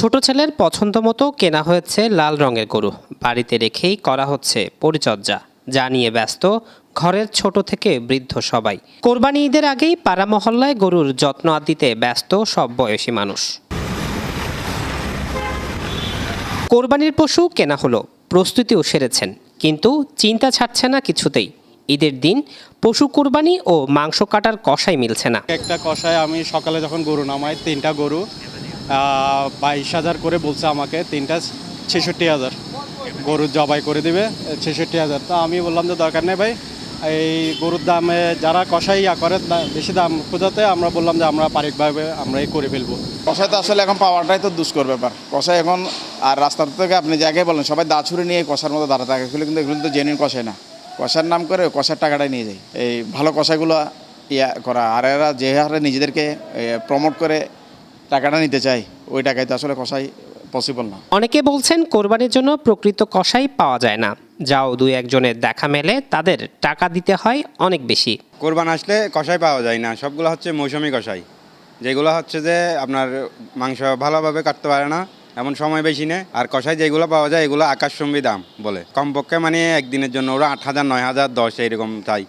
ছোট ছেলের পছন্দ মতো কেনা হয়েছে লাল রঙের গরু। বাড়িতে রেখেই করা হচ্ছে পরিচর্যা, যা নিয়ে ব্যস্ত ঘরের ছোট থেকে বৃদ্ধ সবাই। কোরবানি ঈদের আগেই পাড়া মহল্লায় গরুর যত্ন দিতে ব্যস্ত সব বয়সী মানুষ। কোরবানির পশু কেনা হলো, প্রস্তুতিও সেরেছেন, কিন্তু চিন্তা ছাড়ছে না কিছুতেই। ঈদের দিন পশু কোরবানি ও মাংস কাটার কষাই মিলছে না। একটা কষায় আমি সকালে যখন গরু নামাই, 3টা গরু 22,000 করে বলছে আমাকে, 3টা 66,000 গরু জবাই করে দিবে 66,000। তো আমি বললাম যে দরকার নেই ভাই, এই গরুর দামে যারা কষাই করে বেশি দাম খোঁজাতে আমরা বললাম যে আমরা পারিকভাবে আমরাই করে ফেলবো। কষাই তো আসলে এখন পাওয়াটাই তো দুষ্কর ব্যাপার। কষাই এখন আর রাস্তা থেকে আপনি জায়গায় বলেন সবাই দা ছুরি নিয়ে কষার মতো দাঁড়া থাকে, কিন্তু এগুলো তো জেনুইন কষাই না। কষার নাম করে কষার টাকাটাই নিয়ে যায়। এই ভালো কষাইগুলো করা, আর এরা যে হারে নিজেদেরকে প্রমোট করে টাকাটা নিতে চায়, ওই টাকায় তো আসলে কষাই পসিবল না। অনেকে বলছেন কোরবানির জন্য প্রকৃত কষাই পাওয়া যায় না, যাও দুই একজনের দেখা মেলে তাদের টাকা দিতে হয় অনেক বেশি। কোরবান আসলে কষাই পাওয়া যায় না, সবগুলো হচ্ছে মৌসুমি কষাই, যেগুলো হচ্ছে যে আপনার মাংস ভালোভাবে কাটতে পারে না, এমন সময় বেশি নেই। আর কষাই যেগুলো পাওয়া যায় এগুলো আকাশচুম্বী দাম বলে, কমপক্ষে মানে একদিনের জন্য ওরা 8,000, 9,000, 10 এইরকম চাই,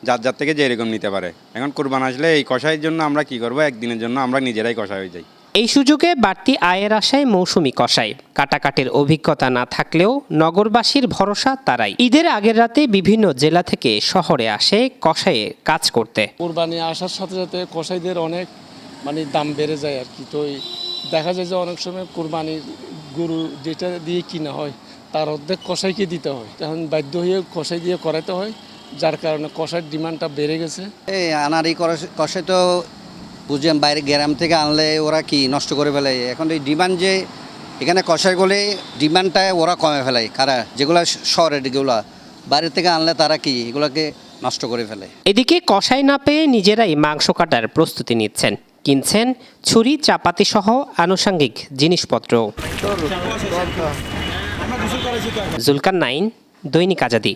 যার থেকে যে এরকম নিতে পারে। এখন কোরবান আসলে এই কষাইয়ের জন্য আমরা কি করব, একদিনের জন্য আমরা নিজেরাই কষাই হয়ে যাই। এই সুযোগে বাড়তি আয়ের আশায় মৌসুমি কষাই। কাটাকাটির অভিজ্ঞতা না থাকলেও নগরবাসীর ভরসা তারাই। ঈদের আগের রাতে বিভিন্ন জেলা থেকে শহরে আসে কষাইয়ে কাজ করতে। কোরবানি আসার সাথে সাথে কষাইদের অনেক দাম বেড়ে যায় আর কি। তো দেখা যায় যে অনেক সময় কোরবানির গরু যেটা দিয়ে কিনা হয় তার অর্ধেক কষাইকে দিতে হয়, তখন বাধ্য হয়ে কষাই দিয়ে করাতে হয়, যার কারণে কষাইয়ের ডিমান্ডটা বেড়ে গেছে। এই আনারি কষাই তো বুঝলাম বাইরে গ্রাম থেকে আনলে ওরা কি নষ্ট করে ফেলে। এখন এই ডিমান্ড যে এখানে কষাইগুলি ডিমান্ডটা ওরা কমে ফেলায়, কারা যেগুলো শহরের যেগুলো বাইরে থেকে আনলে তারা কি এগুলোকে নষ্ট করে ফেলে। এদিকে কষাই না পেয়ে নিজেরাই মাংস কাটার প্রস্তুতি নিচ্ছেন, কিনছেন ছুরি, চাপাতি সহ আনুষঙ্গিক জিনিসপত্র। জুলকার নাইন, দৈনিক আজাদী।